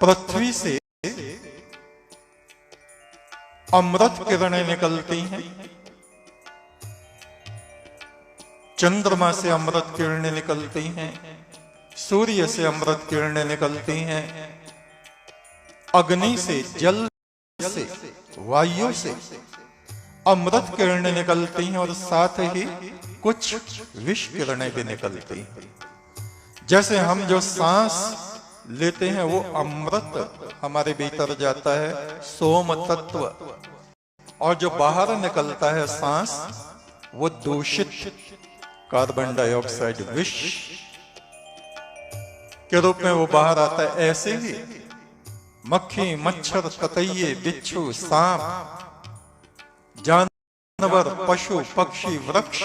पृथ्वी से अमृत किरणें निकलती हैं, चंद्रमा से अमृत किरणें निकलती हैं, सूर्य से अमृत किरणें निकलती हैं, अग्नि से, जल से, वायु से अमृत किरणें निकलती हैं और साथ ही कुछ विष किरणें भी निकलती हैं। जैसे हम जो सांस लेते हैं वो अमृत हमारे भीतर जाता है, सोम तत्व, और जो बाहर निकलता है सांस वो दूषित कार्बन डाइऑक्साइड, विष के रूप में वो बाहर आता है। ऐसे ही मक्खी, मच्छर, ततैये, बिच्छू, सांप, जानवर, पशु, पक्षी, वृक्ष,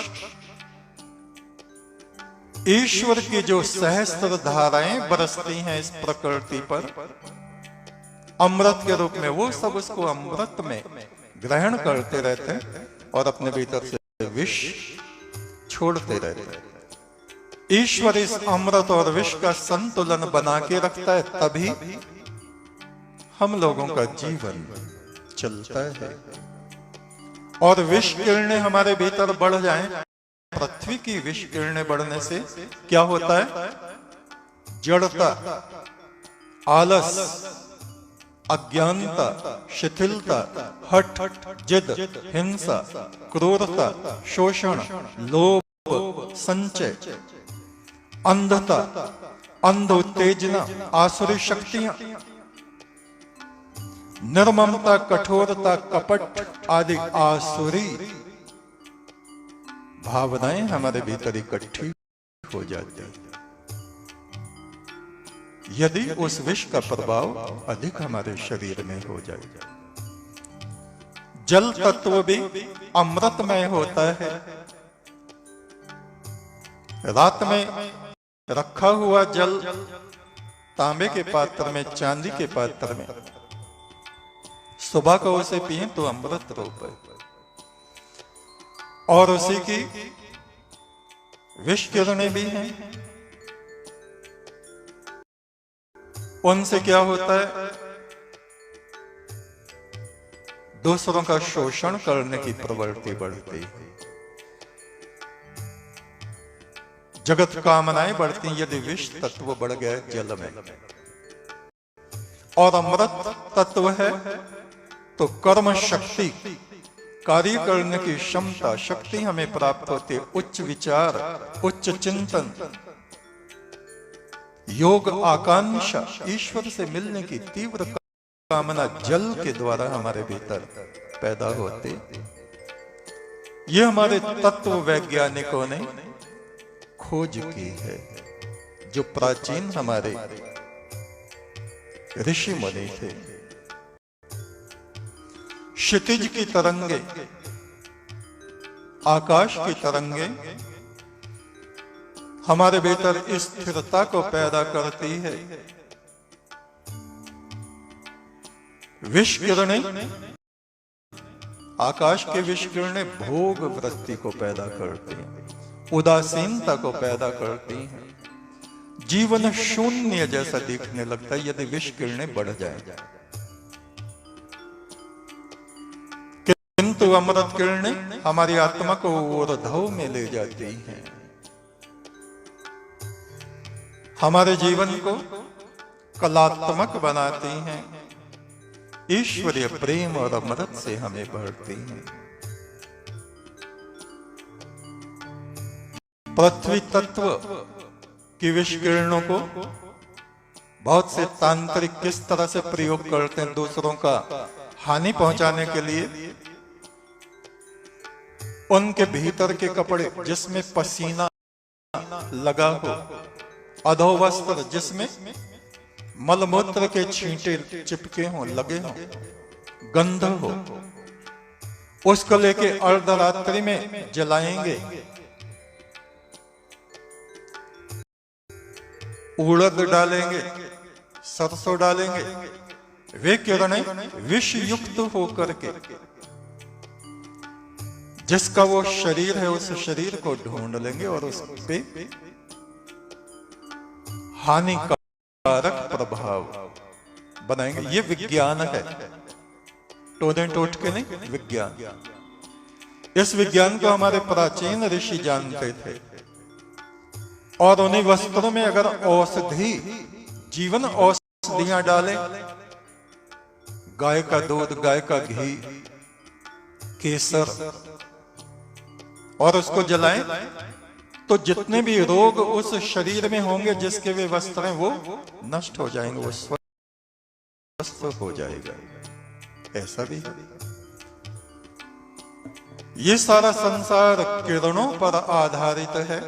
ईश्वर की जो सहस्त्र धाराएं बरसती हैं इस प्रकृति पर अमृत के रूप में, वो सब उसको अमृत में ग्रहण करते रहते हैं और अपने भीतर से विष छोड़ते रहते हैं। ईश्वर इस अमृत और विष का संतुलन बना के रखता है, तभी हम लोगों का जीवन चलता है। और विष किरणें हमारे भीतर बढ़ जाएं, पृथ्वी की विष किरणें बढ़ने से क्या होता है? जड़ता, आलस, अज्ञानता, शिथिलता, हठ, जिद, हिंसा, क्रूरता, शोषण, लोभ, संचय, अंधता, अंध उत्तेजना, आसुरी शक्तियां, निर्ममता, कठोरता, कपट आदि आसुरी भावनाएं हमारे भीतर इकट्ठी हो जाती हैं यदि उस विष का प्रभाव अधिक हमारे शरीर में हो जाए। जल तत्व भी अमृतमय होता है। रात में रखा हुआ जल तांबे के पात्र में, चांदी के पात्र में, सुबह को उसे पिए तो अमृत रूप है। और उसी की विष किरणें भी हैं। उनसे क्या होता है? दूसरों का शोषण करने की प्रवृत्ति बढ़ती है, जगत कामनाएं बढ़ती हैं यदि विष तत्व बढ़ गया जल में। और अमृत तत्व है तो कर्म शक्ति, कार्य करने की क्षमता, शक्ति हमें प्राप्त होती है। उच्च विचार, उच्च चिंतन, योग, आकांक्षा, ईश्वर से मिलने की तीव्र कामना जल के द्वारा हमारे भीतर पैदा होती। ये हमारे तत्व वैज्ञानिकों ने खोज की है, जो प्राचीन हमारे ऋषि मुनि थे। क्षितिज की तरंगे, आकाश की तरंगे हमारे भीतर स्थिरता को पैदा करती है। विष किरणें, आकाश के विष किरणें भोग वृत्ति को पैदा करती हैं, उदासीनता को पैदा करती हैं, जीवन शून्य जैसा दिखने लगता है यदि विष किरणें बढ़ जाए। किंतु अमृत किरणें हमारी आत्मा को ऊर्ध्व में ले जाती हैं, हमारे जीवन को कलात्मक बनाती हैं, ईश्वरीय प्रेम और अमृत से हमें भरती हैं। पृथ्वी तत्व की विष किरणों को बहुत से तांत्रिक किस तरह से प्रयोग करते हैं दूसरों का हानि पहुंचाने के लिए। उनके भीतर के कपड़े जिसमें पसीना लगा हो, अधोवस्त्र जिसमें मलमूत्र के छींटे चिपके हों, लगे हों, गंध हो, उसको लेके अर्धरात्रि में जलाएंगे। उड़द डालेंगे, सरसों डालेंगे, वे किरणें विष युक्त होकर के जिसका वो शरीर है उस शरीर को ढूंढ लेंगे और उस पे हानिकारक प्रभाव बनाएंगे। ये विज्ञान है, टोने टोटके नहीं, विज्ञान। इस विज्ञान को हमारे प्राचीन ऋषि जानते थे, और उन्हीं वस्त्रों में अगर औषधि, जीवन औषधियां डालें, गाय का दूध, गाय का घी, केसर, और उसको जलाएं, तो जितने भी रोग उस शरीर में होंगे जिसके वे वस्त्र हैं, वो नष्ट हो जाएंगे, वो स्वस्थ हो जाएगा। ऐसा भी है। ये सारा संसार किरणों पर आधारित है।